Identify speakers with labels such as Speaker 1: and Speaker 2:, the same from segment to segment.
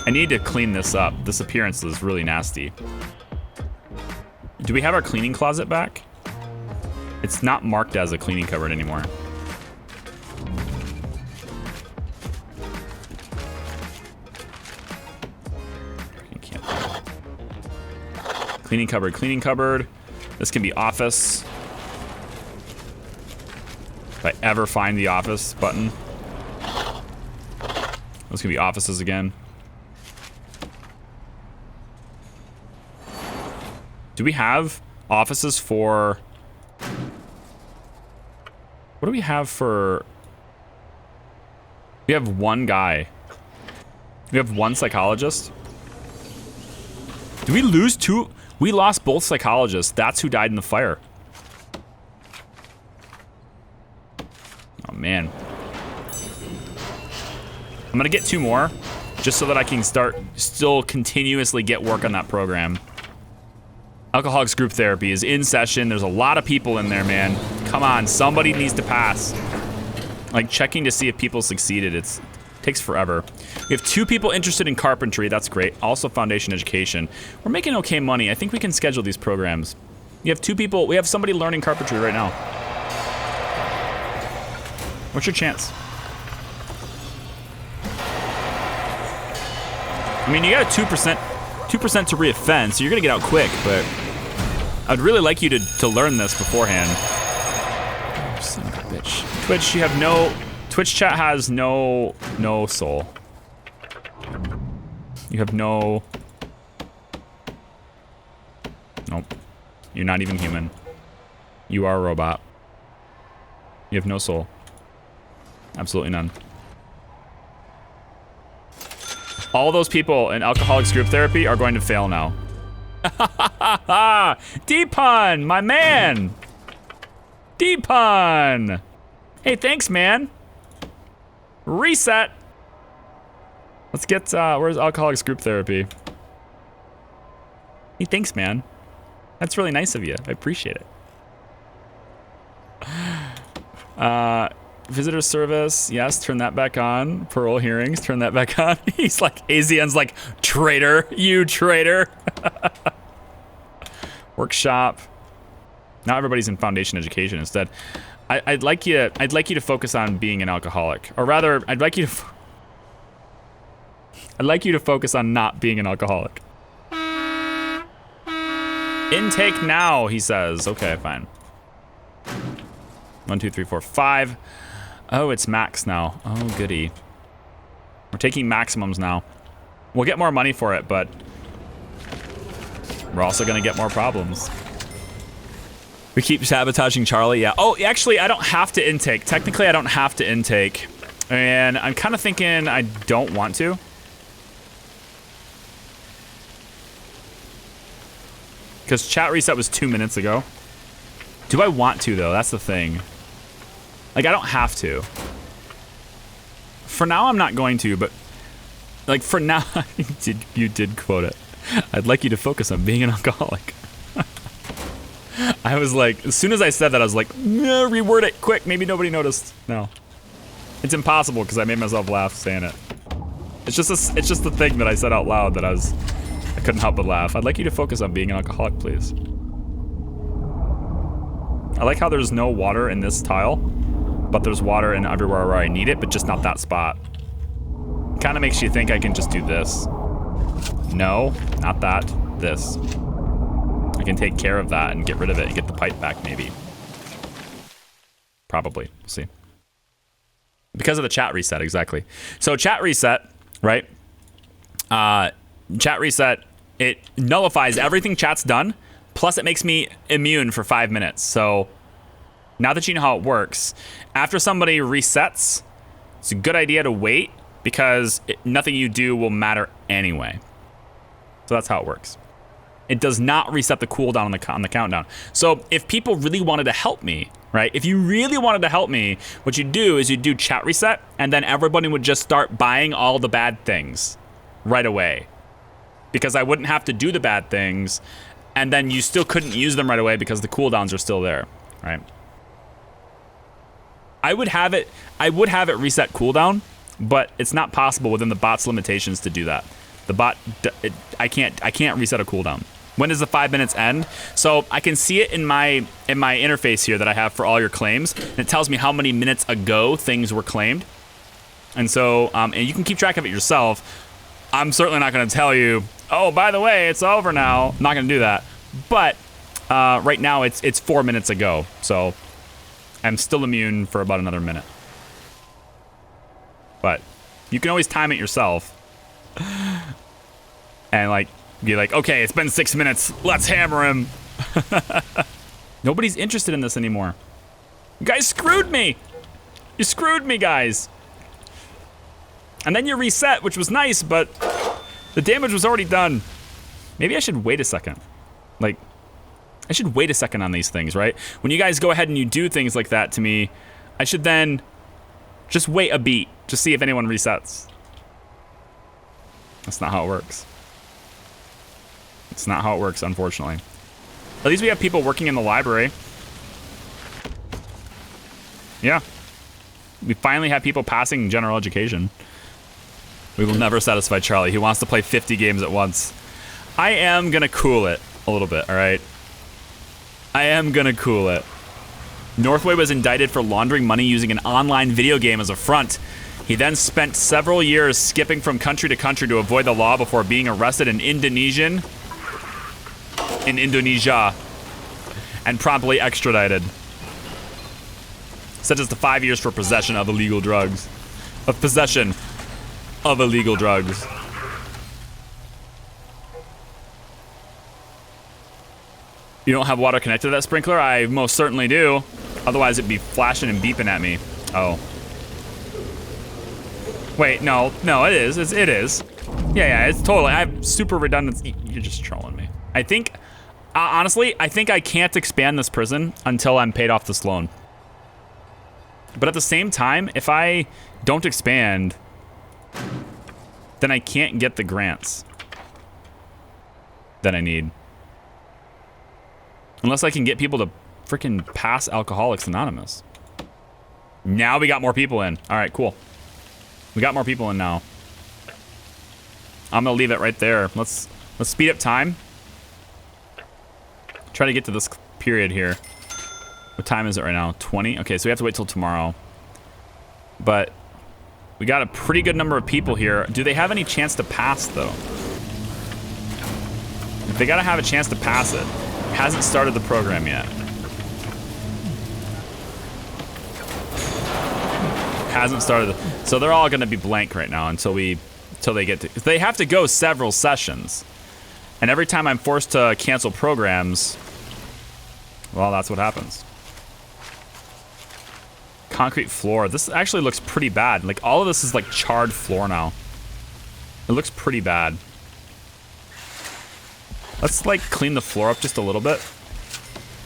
Speaker 1: I need to clean this up. This appearance is really nasty. Do we have our cleaning closet back? It's not marked as a cleaning cupboard anymore. Cleaning cupboard, cleaning cupboard. This can be office. If I ever find the office button. Those can be offices again. Do we have offices for... What do we have for... We have one guy. We have one psychologist. Did we lose two? We lost both psychologists. That's who died in the fire. Oh, man. I'm gonna get 2 more, just so that I can still continuously get work on that program. Alcoholics group therapy is in session. There's a lot of people in there, man. Come on, somebody needs to pass. Like, checking to see if people succeeded, it takes forever. We have 2 people interested in carpentry. That's great. Also foundation education. We're making okay money. I think we can schedule these programs. You have 2 people. We have somebody learning carpentry right now. What's your chance? I mean, you got a 2% to reoffend, so you're gonna get out quick, but I'd really like you to learn this beforehand. Son of a bitch. Twitch, you have no... Twitch chat has no soul. You have no... Nope. You're not even human. You are a robot. You have no soul. Absolutely none. All those people in alcoholics group therapy are going to fail now. D-Pun, my man! D-Pun! Hey, thanks, man. Reset. Let's get, where's alcoholics group therapy? Hey, thanks, man. That's really nice of you. I appreciate it. Visitor service, yes, turn that back on. Parole hearings, turn that back on. He's like, AZN's like, traitor, you traitor. Workshop. Now everybody's in foundation education instead. I'd like you to focus on being an alcoholic, or rather, I'd like you to focus on not being an alcoholic. Intake now, he says. Okay, fine. 1, 2, 3, 4, 5. Oh, it's max now. Oh, goody. We're taking maximums now. We'll get more money for it, but we're also gonna get more problems. We keep sabotaging Charlie, yeah. Oh, actually, I don't have to intake. Technically, I don't have to intake. And I'm kind of thinking I don't want to. Because chat reset was 2 minutes ago. Do I want to, though? That's the thing. Like, I don't have to. For now, I'm not going to, but... Like, for now... you did quote it. I'd like you to focus on being an alcoholic. I was like... As soon as I said that, I was like... reword it, quick. Maybe nobody noticed. No. It's impossible, because I made myself laugh saying it. It's just the thing that I said out loud that I couldn't help but laugh. I'd like you to focus on being an alcoholic, please. I like how there's no water in this tile, but there's water in everywhere where I need it, but just not that spot. Kind of makes you think I can just do this. No, not that. This. I can take care of that and get rid of it and get the pipe back, maybe. Probably. We'll see. Because of the chat reset, exactly. So chat reset, right? Chat reset, it nullifies everything chat's done, plus it makes me immune for 5 minutes. So now that you know how it works, after somebody resets, it's a good idea to wait because nothing you do will matter anyway. So that's how it works. It does not reset the cooldown on the countdown. So if people really wanted to help me, right? If you really wanted to help me, what you do is you do chat reset, and then everybody would just start buying all the bad things right away. Because I wouldn't have to do the bad things, and then you still couldn't use them right away because the cooldowns are still there, right? I would have it reset cooldown, but it's not possible within the bot's limitations to do that. The bot, I can't reset a cooldown. When does the 5 minutes end? So I can see it in my interface here that I have for all your claims, and it tells me how many minutes ago things were claimed. And so, and you can keep track of it yourself. I'm certainly not going to tell you, oh, by the way, it's over now. I'm not going to do that. But right now it's 4 minutes ago, so I'm still immune for about another minute. But you can always time it yourself. And like, be like, okay, it's been 6 minutes. Let's hammer him. Nobody's interested in this anymore. You guys screwed me. You screwed me, guys. And then you reset, which was nice, but the damage was already done. Maybe I should wait a second. Like, I should wait a second on these things, right? When you guys go ahead and you do things like that to me, I should then just wait a beat, just see if anyone resets. That's not how it works. It's not how it works, unfortunately. At least we have people working in the library. Yeah. We finally have people passing general education. We will never satisfy Charlie. He wants to play 50 games at once. I am gonna cool it a little bit, all right? I am gonna cool it. Northway was indicted for laundering money using an online video game as a front. He then spent several years skipping from country to country to avoid the law before being arrested in Indonesia and promptly extradited. Sentenced to 5 years for possession of illegal drugs. Possession of illegal drugs. You don't have water connected to that sprinkler? I most certainly do. Otherwise it'd be flashing and beeping at me. Oh. Wait, no, it is. It is. Yeah, it's totally. I have super redundancy. You're just trolling me. I think, honestly, I think I can't expand this prison until I'm paid off this loan. But at the same time, if I don't expand, then I can't get the grants that I need. Unless I can get people to freaking pass Alcoholics Anonymous. Now we got more people in. All right, cool. We got more people in now. I'm gonna leave it right there. Let's speed up time. Try to get to this period here. What time is it right now? 20? Okay, so we have to wait till tomorrow. But we got a pretty good number of people here. Do they have any chance to pass, though? If they gotta have a chance to pass it. Hasn't started the program yet. Hasn't started. So they're all gonna be blank right now until they get to. They have to go several sessions. And every time I'm forced to cancel programs, well, that's what happens. Concrete floor. This actually looks pretty bad. Like, all of this is like charred floor now. It looks pretty bad. Let's like clean the floor up just a little bit.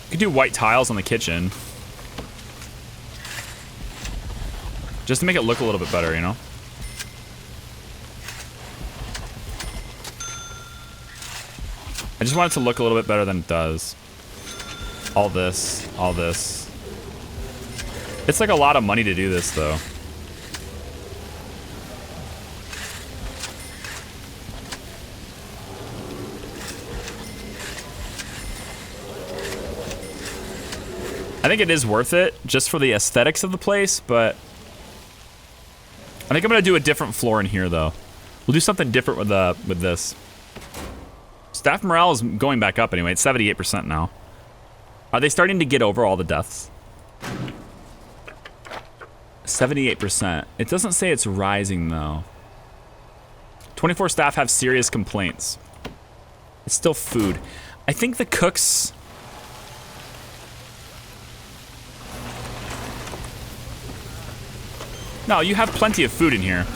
Speaker 1: You could do white tiles on the kitchen. Just to make it look a little bit better, you know? I just want it to look a little bit better than it does. All this, all this. It's like a lot of money to do this, though. I think it is worth it just for the aesthetics of the place, but I think I'm gonna do a different floor in here, though. We'll do something different with this. Staff morale is going back up anyway. It's 78% now. Are they starting to get over all the deaths? 78%. It doesn't say it's rising, though. 24 staff have serious complaints. It's still food. I think the cooks... No, you have plenty of food in here.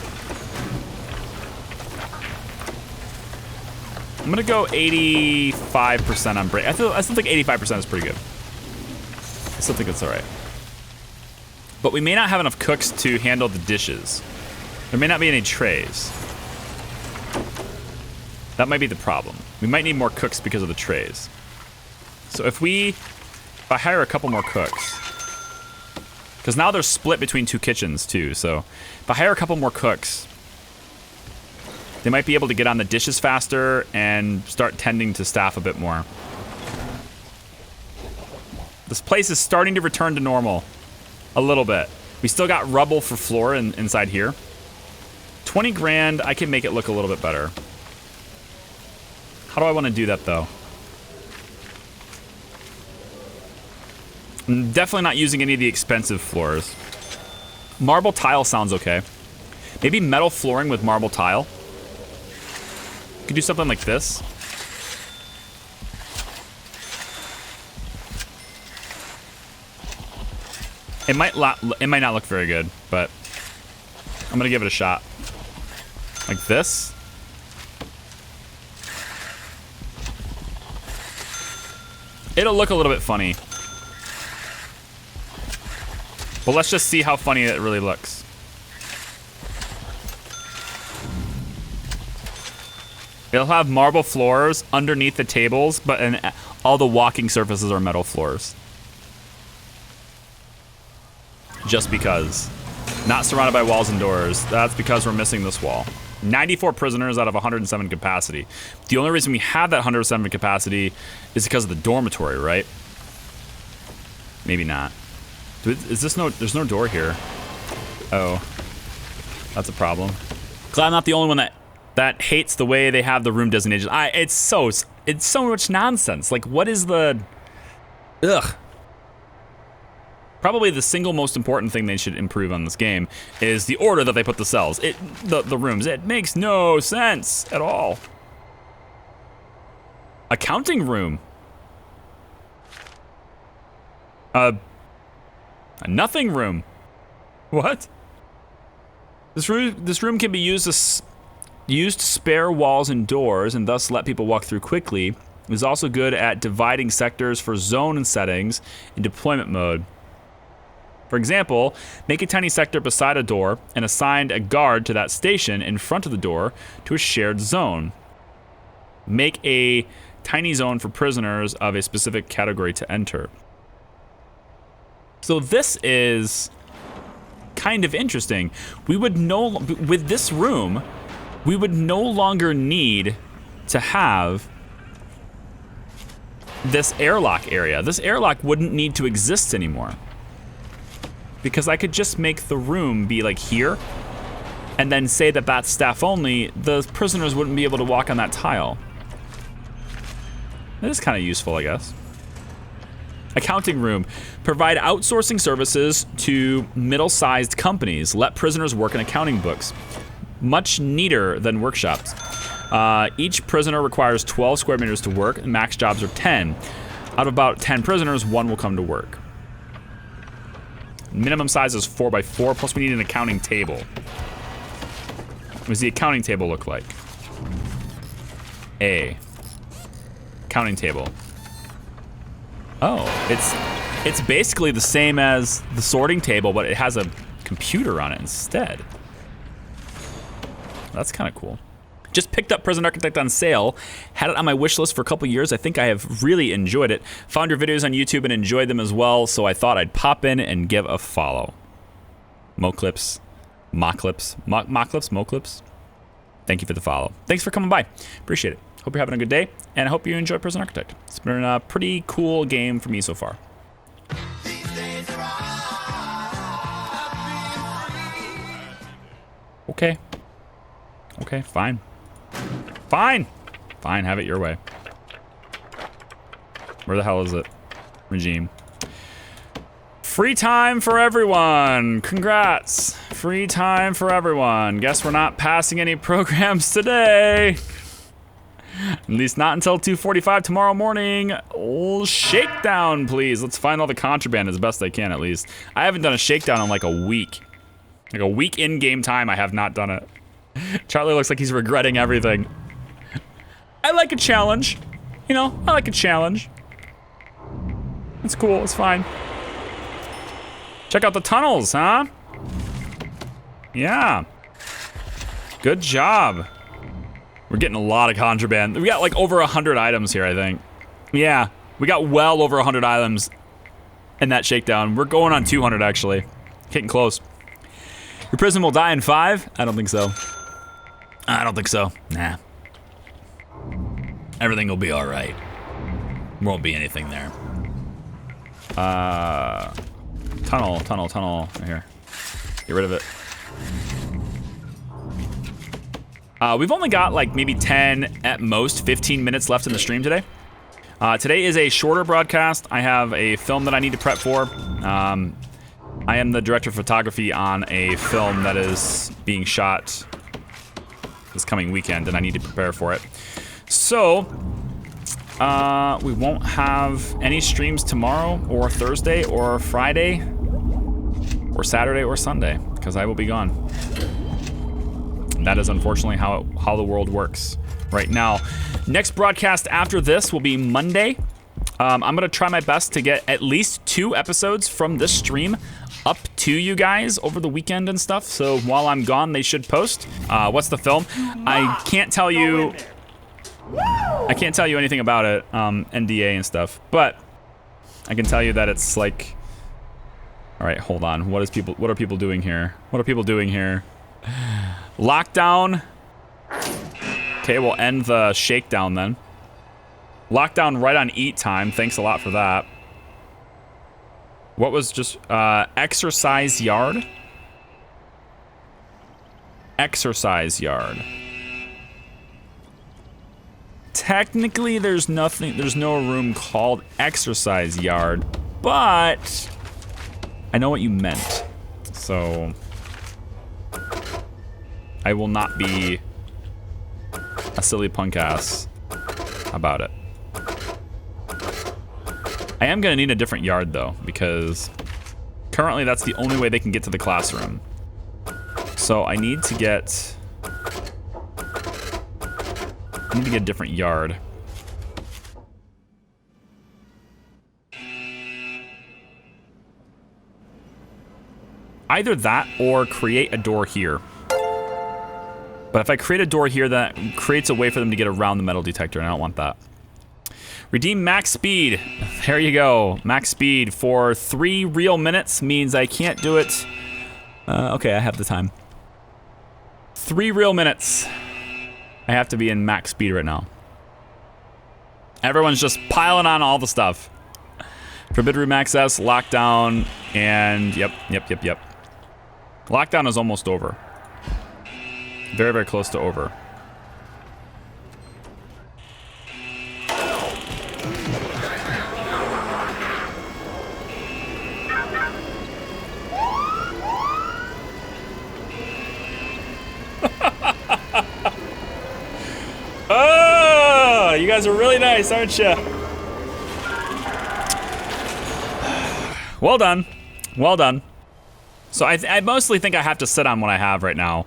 Speaker 1: I'm gonna go 85% on break. I still think 85% is pretty good. I still think that's all right. But we may not have enough cooks to handle the dishes. There may not be any trays. That might be the problem. We might need more cooks because of the trays. So if I hire a couple more cooks, because now they're split between two kitchens too, so if I hire a couple more cooks, they might be able to get on the dishes faster and start tending to staff a bit more. This place is starting to return to normal. A little bit. We still got rubble for floor inside here. 20 grand, I can make it look a little bit better. How do I want to do that, though? I'm definitely not using any of the expensive floors. Marble tile sounds okay. Maybe metal flooring with marble tile. Could do something like this. It might not look very good, but I'm gonna give it a shot. Like this. It'll look a little bit funny. But let's just see how funny it really looks. It'll have marble floors underneath the tables, but all the walking surfaces are metal floors. Just because. Not surrounded by walls and doors. That's because we're missing this wall. 94 prisoners out of 107 capacity. The only reason we have that 107 capacity is because of the dormitory, right? Maybe not. Is this no... There's no door here. Oh. That's a problem. Glad I'm not the only one that hates the way they have the room designated. It's so much nonsense. Like, what is the... Ugh. Probably the single most important thing they should improve on this game is the order that they put the cells. The rooms. It makes no sense at all. Accounting room. A nothing room. What? This room can be used to spare walls and doors and thus let people walk through quickly. It is also good at dividing sectors for zone and settings in deployment mode. For example, make a tiny sector beside a door and assign a guard to that station in front of the door to a shared zone. Make a tiny zone for prisoners of a specific category to enter. So this is kind of interesting. With this room, we would no longer need to have this airlock area. This airlock wouldn't need to exist anymore. Because I could just make the room be like here and then say that that's staff only. The prisoners wouldn't be able to walk on that tile. That is kind of useful, I guess. Accounting room. Provide outsourcing services to middle-sized companies. Let prisoners work in accounting books. Much neater than workshops. Each prisoner requires 12 square meters to work. Max jobs are 10. Out of about 10 prisoners, 1 will come to work. Minimum size is 4x4, plus we need an accounting table. What does the accounting table look like? Accounting table. Oh, it's basically the same as the sorting table, but it has a computer on it instead. That's kind of cool. Just picked up Prison Architect on sale. Had it on my wish list for a couple years. I think I have really enjoyed it. Found your videos on YouTube and enjoyed them as well, so I thought I'd pop in and give a follow. Moclips. Thank you for the follow. Thanks for coming by. Appreciate it. Hope you're having a good day, and I hope you enjoy Prison Architect. It's been a pretty cool game for me so far. Okay. Okay, fine. Fine, have it your way. Where the hell is it? Regime. Free time for everyone. Congrats. Free time for everyone. Guess we're not passing any programs today. At least not until 2:45 tomorrow morning. Oh, shakedown, please. Let's find all the contraband as best I can, at least. I haven't done a shakedown in like a week. Like a week in game time, I have not done it. Charlie looks like he's regretting everything. I like a challenge. You know, I like a challenge. It's cool, it's fine. Check out the tunnels, huh? Yeah. Good job. We're getting a lot of contraband. We got like over 100 items here, I think. Yeah, we got well over 100 items in that shakedown. We're going on 200, actually. Getting close. Your prison will die in 5? I don't think so. I don't think so. Nah. Everything will be all right. Won't be anything there. Tunnel. Right here. Get rid of it. We've only got like maybe 10, at most 15 minutes left in the stream today. Today is a shorter broadcast. I have a film that I need to prep for. I am the director of photography on a film that is being shot this coming weekend, and I need to prepare for it. So, we won't have any streams tomorrow, or Thursday, or Friday, or Saturday, or Sunday, because I will be gone. That is unfortunately how the world works right now. Next broadcast after this will be Monday. I'm going to try my best to get at least 2 episodes from this stream up to you guys over the weekend and stuff. So while I'm gone, they should post. What's the film? I can't tell you. I can't tell you anything about it, NDA and stuff. But I can tell you that it's like. All right, hold on. What are people doing here? What are people doing here? Lockdown. Okay, we'll end the shakedown then. Lockdown right on eat time. Thanks a lot for that. What was just exercise yard? Exercise yard. Technically, there's no room called exercise yard, but I know what you meant. So I will not be a silly punk ass about it. I am gonna need a different yard though, because currently that's the only way they can get to the classroom. So I need to get a different yard. Either that or create a door here. But if I create a door here, that creates a way for them to get around the metal detector, and I don't want that. Redeem max speed. There you go. Max speed for 3 real minutes means I can't do it. Okay, I have the time. 3 real minutes. I have to be in max speed right now. Everyone's just piling on all the stuff. Forbidden room access, lockdown, and yep. Lockdown is almost over. Very, very close to over. Oh, you guys are really nice, aren't you? Well done. Well done. So I mostly think I have to sit on what I have right now.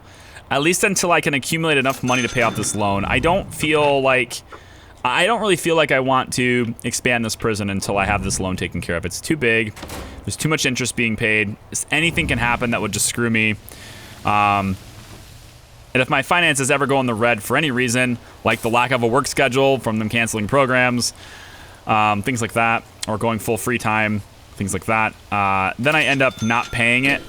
Speaker 1: At least until I can accumulate enough money to pay off this loan. I don't really feel like I want to expand this prison until I have this loan taken care of. It's too big. There's too much interest being paid. Anything can happen that would just screw me. And if my finances ever go in the red for any reason, like the lack of a work schedule from them canceling programs, things like that, or going full free time, things like that, then I end up not paying it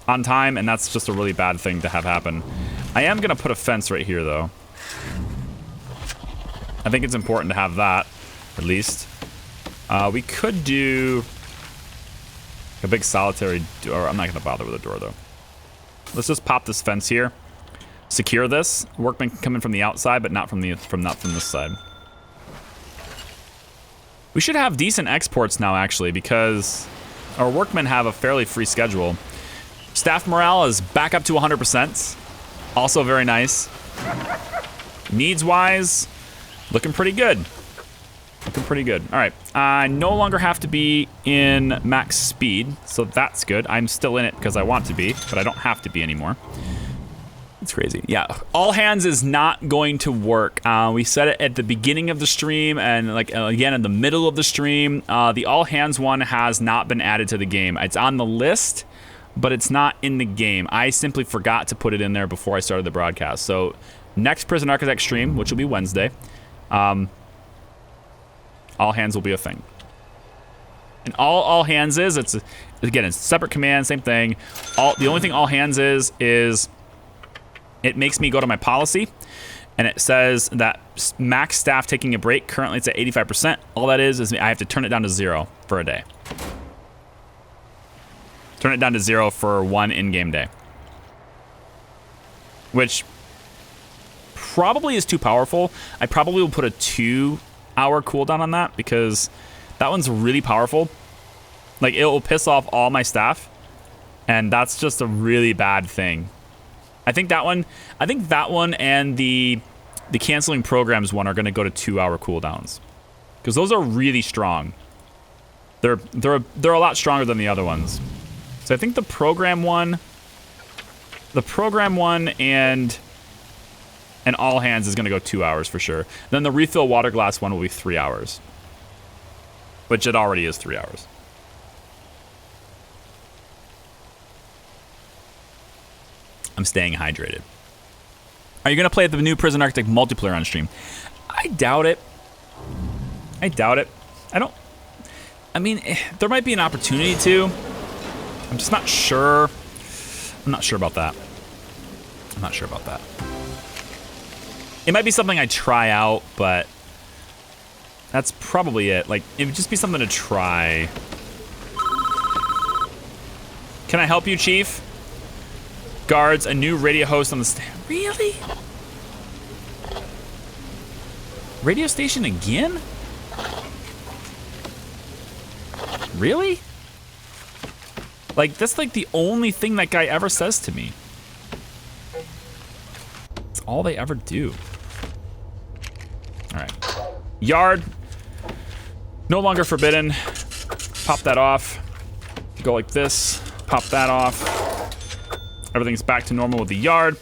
Speaker 1: on time, and that's just a really bad thing to have happen. I am gonna put a fence right here though. I think it's important to have that, at least. We could do a big solitary door. I'm not gonna bother with a door though. Let's just pop this fence here. Secure this. Workmen can come in from the outside, but not from this side. We should have decent exports now, actually, because our workmen have a fairly free schedule. Staff morale is back up to 100%. Also very nice. Needs-wise, looking pretty good. Looking pretty good. All right, I no longer have to be in max speed, so that's good. I'm still in it because I want to be, but I don't have to be anymore. It's crazy. Yeah, all hands is not going to work. We said it at the beginning of the stream and again in the middle of the stream. The all hands one has not been added to the game. It's on the list, but it's not in the game. I simply forgot to put it in there before I started the broadcast. So next Prison Architect stream, which will be Wednesday, all hands will be a thing. And all hands is, it's a separate command, same thing. The only thing all hands is it makes me go to my policy, and it says that max staff taking a break. Currently, it's at 85%. All that is I have to turn it down to 0 for a day. Turn it down to 0 for one in-game day. Which probably is too powerful. I probably will put a 2-hour cooldown on that because that one's really powerful. Like, it will piss off all my staff, and that's just a really bad thing. I think that one and the canceling programs one are going to go to 2-hour cooldowns because those are really strong. They're a lot stronger than the other ones. So I think the program one and all hands is going to go 2 hours for sure. Then the refill water glass one will be 3 hours, which it already is 3 hours. I'm staying hydrated. Are you going to play the new Prison Architect multiplayer on stream? I doubt it. I mean, there might be an opportunity to. I'm just not sure. I'm not sure about that. It might be something I try out, but that's probably it. Like, it would just be something to try. Can I help you, Chief? Guards, a new radio host on the stand. Really? Radio station again? Really? Like, that's like the only thing that guy ever says to me. It's all they ever do. All right. Yard. No longer forbidden. Pop that off. Go like this. Pop that off. Everything's back to normal with the yard.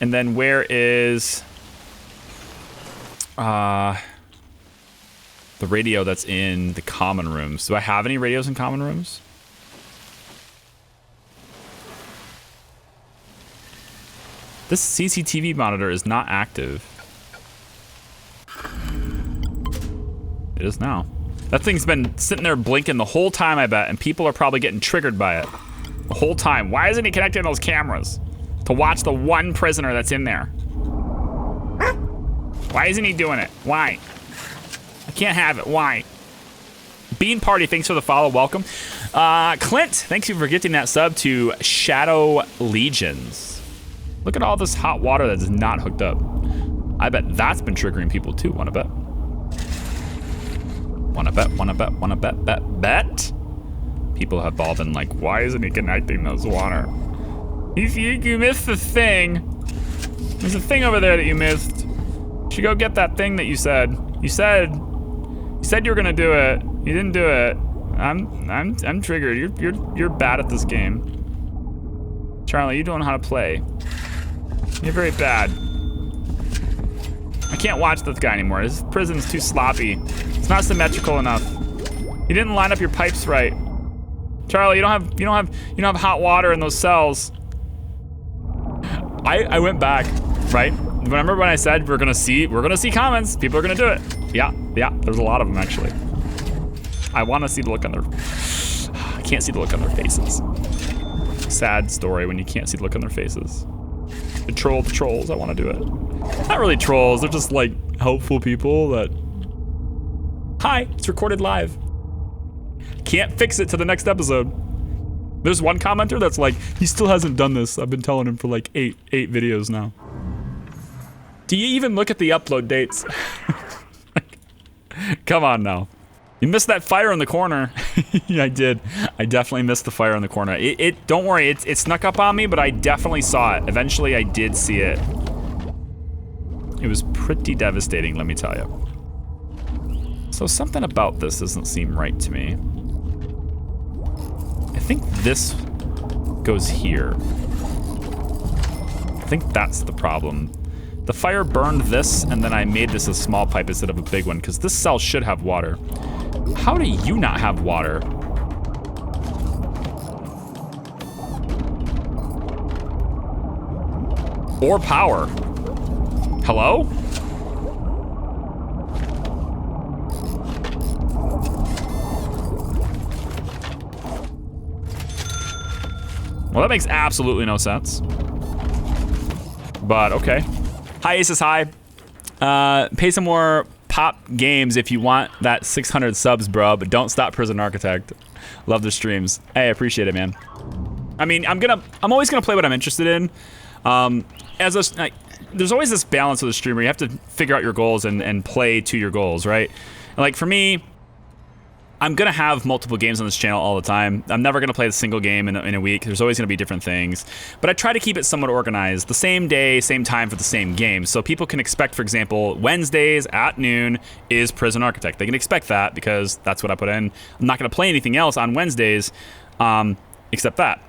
Speaker 1: And then where is the radio that's in the common rooms? Do I have any radios in common rooms? This CCTV monitor is not active. It is now. That thing's been sitting there blinking the whole time, I bet, and people are probably getting triggered by it. The whole time. Why isn't he connecting those cameras to watch the one prisoner that's in there? Why isn't he doing it? Why? I can't have it. Why? Bean Party, thanks for the follow. Welcome. Clint, thanks you for getting that sub to Shadow Legions. Look at all this hot water that is not hooked up. I bet that's been triggering people too. Wanna bet? Wanna bet? People have all been like, why isn't he connecting those water? You missed the thing. There's a thing over there that you missed. You should go get that thing that you said. You said you were gonna do it. You didn't do it. I'm triggered. You're bad at this game. Charlie, you don't know how to play. You're very bad. I can't watch this guy anymore. This prison's too sloppy. It's not symmetrical enough. You didn't line up your pipes right. Charlie, you don't have hot water in those cells. I went back, right? Remember when I said we're gonna see comments, people are gonna do it. Yeah, there's a lot of them actually. I wanna see the look on their, I can't see the look on their faces. Sad story when you can't see the look on their faces. The trolls, I wanna do it. Not really trolls, they're just like helpful people that, hi, it's recorded live. Can't fix it to the next episode. There's one commenter that's like, he still hasn't done this. I've been telling him for like eight videos now. Do you even look at the upload dates? Come on now. You missed that fire in the corner. Yeah, I did. I definitely missed the fire in the corner. Don't worry, it snuck up on me, but I definitely saw it. Eventually I did see it. It was pretty devastating, let me tell you. So something about this doesn't seem right to me. I think this goes here. I think that's the problem. The fire burned this, and then I made this a small pipe instead of a big one, because this cell should have water. How do you not have water? Or power? Hello? Well, that makes absolutely no sense. But okay. Hi, Aces High. Pay some more pop games if you want that 600 subs, bro, but don't stop Prison Architect. Love the streams. Hey, I appreciate it, man. I mean, I'm always gonna play what I'm interested in. There's always this balance with a streamer. You have to figure out your goals and play to your goals, right? And like for me, I'm gonna have multiple games on this channel all the time. I'm never gonna play a single game in a week. There's always gonna be different things. But I try to keep it somewhat organized. The same day, same time for the same game. So people can expect, for example, Wednesdays at noon is Prison Architect. They can expect that because that's what I put in. I'm not gonna play anything else on Wednesdays except that.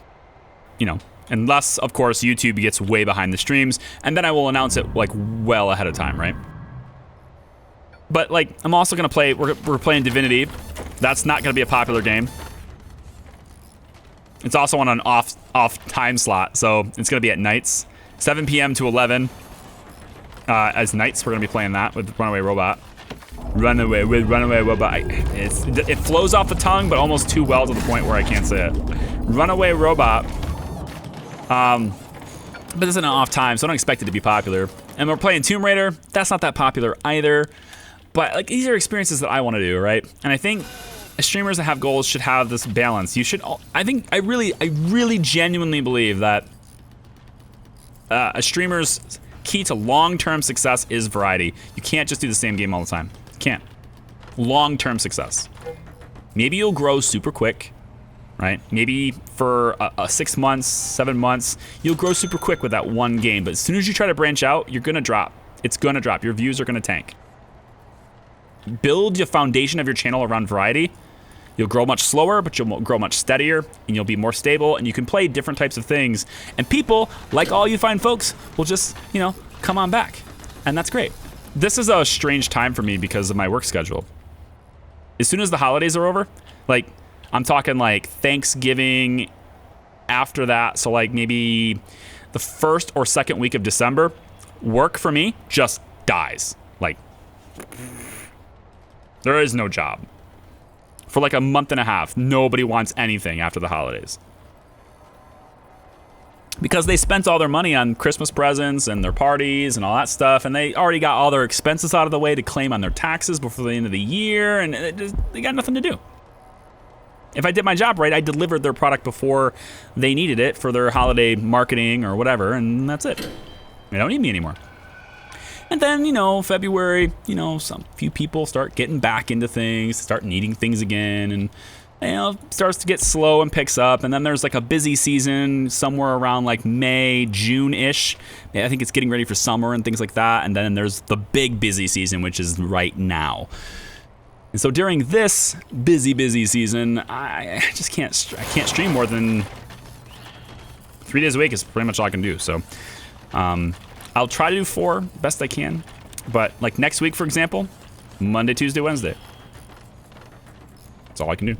Speaker 1: You know, unless, of course, YouTube gets way behind the streams. And then I will announce it like well ahead of time, right? But like, I'm also gonna play, we're playing Divinity. That's not gonna be a popular game. It's also on an off time slot, so it's gonna be at nights. 7 p.m. to 11. As nights, we're gonna be playing that with Runaway Robot. Runaway Robot. It flows off the tongue, but almost too well to the point where I can't say it. Runaway Robot. But it's an off time, so I don't expect it to be popular. And we're playing Tomb Raider. That's not that popular either. But like, these are experiences that I want to do, right? And I think streamers that have goals should have this balance. You should. I really genuinely believe that a streamer's key to long-term success is variety. You can't just do the same game all the time. You can't. Long-term success. Maybe you'll grow super quick, right? Maybe for 6 months, 7 months, you'll grow super quick with that one game. But as soon as you try to branch out, you're gonna drop. It's gonna drop. Your views are gonna tank. Build the foundation of your channel around variety. You'll grow much slower, but you'll grow much steadier, and you'll be more stable, and you can play different types of things. And people, like all you fine folks, will just, you know, come on back. And that's great. This is a strange time for me because of my work schedule. As soon as the holidays are over, like, I'm talking like Thanksgiving, after that, so like maybe the first or second week of December, work for me just dies. Like, there is no job. For like a month and a half, nobody wants anything after the holidays. Because they spent all their money on Christmas presents and their parties and all that stuff, and they already got all their expenses out of the way to claim on their taxes before the end of the year, and they got nothing to do. If I did my job right, I delivered their product before they needed it for their holiday marketing or whatever, and that's it. They don't need me anymore. And then, you know, February, you know, some few people start getting back into things, start needing things again, and, you know, starts to get slow and picks up. And then there's like a busy season somewhere around like May, June-ish. Yeah, I think it's getting ready for summer and things like that. And then there's the big busy season, which is right now. And so during this busy season, I just can't stream more than 3 days a week is pretty much all I can do. So, I'll try to do 4 best I can, but like next week, for example, Monday, Tuesday, Wednesday. That's all I can do.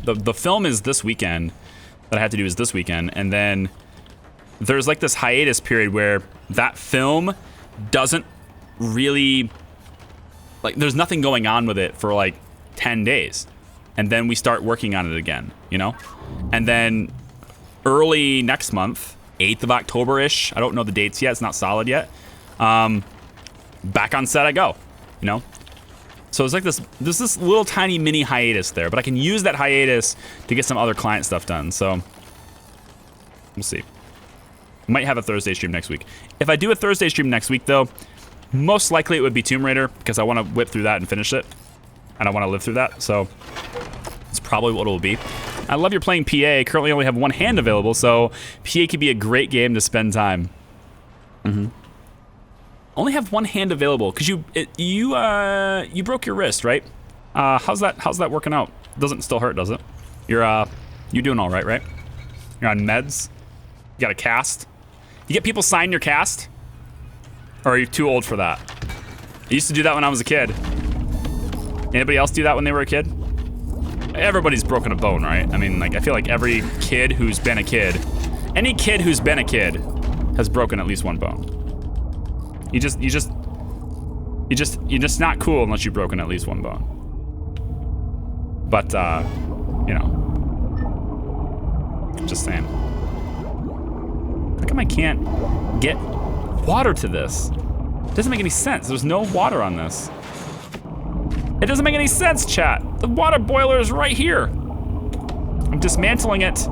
Speaker 1: The film is this weekend, that I have to do is this weekend, and then there's like this hiatus period where that film doesn't really, like there's nothing going on with it for like 10 days. And then we start working on it again, you know? And then early next month, 8th of October-ish. I don't know the dates yet. It's not solid yet. Back on set I go, you know? So it's like there's this little tiny mini hiatus there, but I can use that hiatus to get some other client stuff done. So we'll see. Might have a Thursday stream next week. If I do a Thursday stream next week, though, most likely it would be Tomb Raider because I want to whip through that and finish it. And I want to live through that. So it's probably what it will be. I love you're playing PA. Currently only have one hand available, so PA could be a great game to spend time. Only have one hand available because you broke your wrist, right? How's that working out? Doesn't still hurt, does it? You're doing all right, right? You're on meds. You got a cast. You get people sign your cast, or are you too old for that? I used to do that when I was a kid. Anybody else do that when they were a kid? Everybody's broken a bone, right? I mean, like, I feel like every kid who's been a kid, any kid who's been a kid has broken at least one bone. You're just not cool unless you've broken at least one bone. But, you know, just saying. How come I can't get water to this? It doesn't make any sense. There's no water on this. It doesn't make any sense, chat. The water boiler is right here. I'm dismantling it.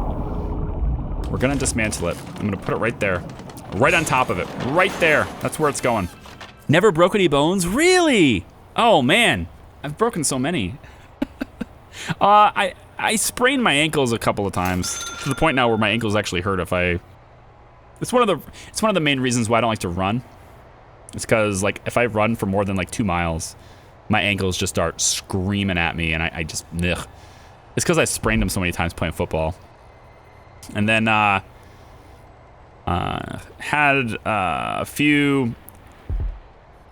Speaker 1: We're gonna dismantle it. I'm gonna put it right there. Right on top of it. Right there. That's where it's going. Never broke any bones? Really? Oh man, I've broken so many. I sprained my ankles a couple of times to the point now where my ankles actually hurt if I. It's one of the main reasons why I don't like to run. It's because like if I run for more than like 2 miles, my ankles just start screaming at me, and I just ugh. It's because I sprained them so many times playing football. And then had a few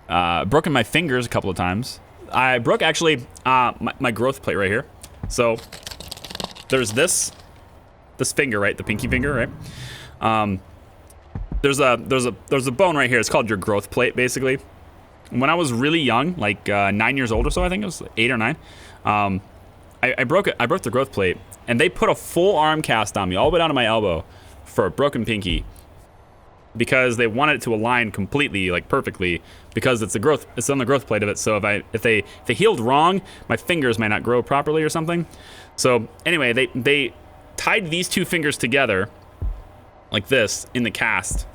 Speaker 1: broken my fingers a couple of times. I broke actually my growth plate right here. So there's this finger, right? The pinky finger, right? There's a bone right here. It's called your growth plate, basically. When I was really young, like 9 years old or so, I think it was 8 or 9. I broke it. I broke the growth plate, and they put a full arm cast on me, all the way down to my elbow, for a broken pinky, because they wanted it to align completely, like perfectly, because it's on the growth plate of it. So if they healed wrong, my fingers might not grow properly or something. So anyway, they tied these 2 fingers together, like this, in the cast,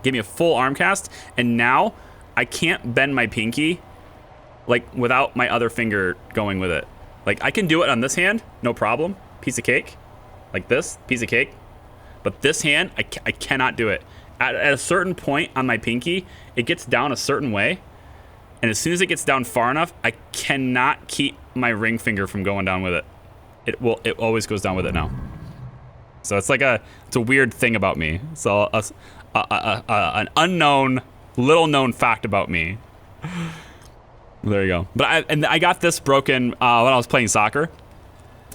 Speaker 1: gave me a full arm cast, and now I can't bend my pinky, like without my other finger going with it. Like I can do it on this hand, no problem, piece of cake, like this, piece of cake. But this hand, I cannot do it. At a certain point on my pinky, it gets down a certain way, and as soon as it gets down far enough, I cannot keep my ring finger from going down with it. It always goes down with it now. So it's like it's a weird thing about me. So an unknown, little known fact about me. There you go. But I got this broken when I was playing soccer.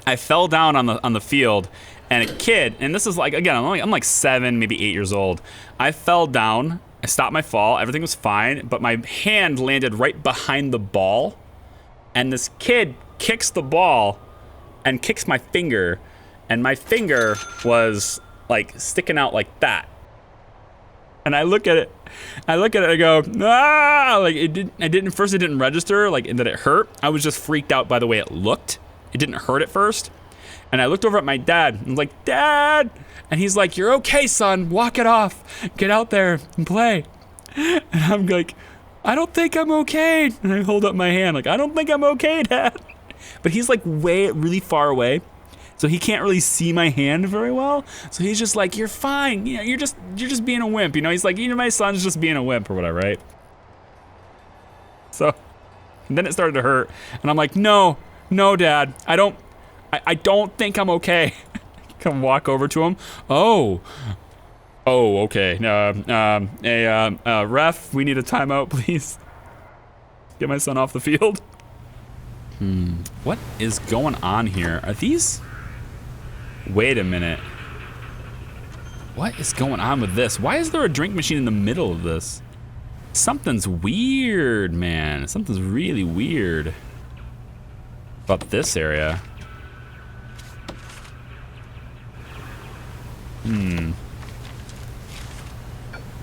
Speaker 1: I fell down on the field, and a kid, and this is like, again, I'm like 7, maybe 8 years old. I fell down. I stopped my fall. Everything was fine, but my hand landed right behind the ball, and this kid kicks the ball and kicks my finger, and my finger was like sticking out like that. And I look at it, I go, ah! Like it didn't register, like that it hurt. I was just freaked out by the way it looked. It didn't hurt at first. And I looked over at my dad, and I was like, Dad! And he's like, you're okay, son, walk it off. Get out there and play. And I'm like, I don't think I'm okay. And I hold up my hand, like, I don't think I'm okay, Dad. But he's like really far away, so he can't really see my hand very well. So he's just like, you're fine. You know, you're just being a wimp. You know, he's like, you know, my son's just being a wimp or whatever, right? So and then it started to hurt, and I'm like, no, Dad, I don't think I'm okay. Come walk over to him. Oh, okay. Ref, we need a timeout, please. Get my son off the field. What is going on here? Are these? Wait a minute. What is going on with this? Why is there a drink machine in the middle of this? Something's weird, man. Something's really weird about this area.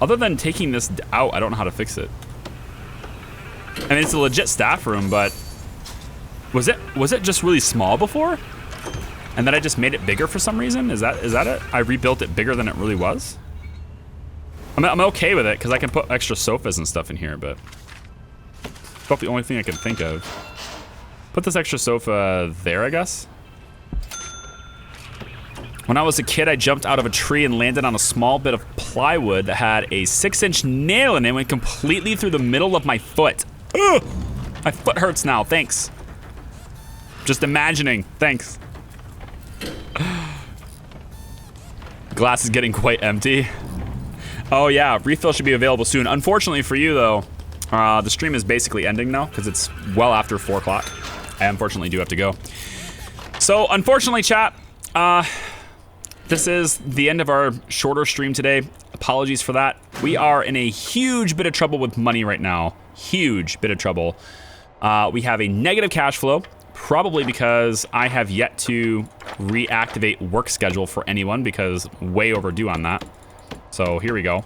Speaker 1: Other than taking this out, I don't know how to fix it. I mean, it's a legit staff room, but was it just really small before? And then I just made it bigger for some reason? Is that it? I rebuilt it bigger than it really was? I'm okay with it, because I can put extra sofas and stuff in here, but it's about the only thing I can think of. Put this extra sofa there, I guess. When I was a kid, I jumped out of a tree and landed on a small bit of plywood that had a 6-inch nail in it and went completely through the middle of my foot. Ugh! My foot hurts now, thanks. Just imagining, thanks. Glass is getting quite empty. Oh yeah, refill should be available soon. Unfortunately for you though, the stream is basically ending now because it's well after 4 o'clock. I unfortunately do have to go. So unfortunately, chat, this is the end of our shorter stream today. Apologies for that. We are in a huge bit of trouble with money right now. Huge bit of trouble. We have a negative cash flow, probably because I have yet to reactivate work schedule for anyone because way overdue on that. So here we go.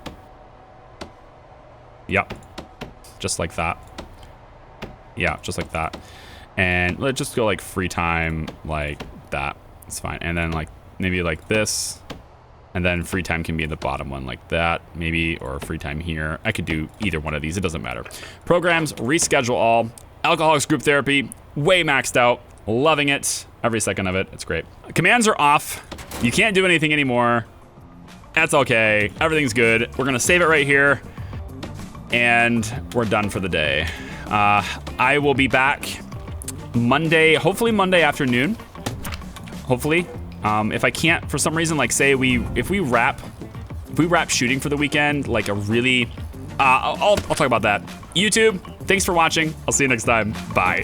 Speaker 1: Yep. Just like that. Yeah, just like that. And let's just go like free time like that. It's fine. And then like maybe like this. And then free time can be in the bottom one like that, maybe, or free time here. I could do either one of these. It doesn't matter. Programs, reschedule all. Alcoholics group therapy, way maxed out. Loving it. Every second of it. It's great. Commands are off. You can't do anything anymore. That's okay. Everything's good. We're going to save it right here. And we're done for the day. I will be back Monday, hopefully Monday afternoon. Hopefully. If I can't, for some reason, like say if we wrap shooting for the weekend, like a really, I'll talk about that. YouTube, thanks for watching. I'll see you next time. Bye.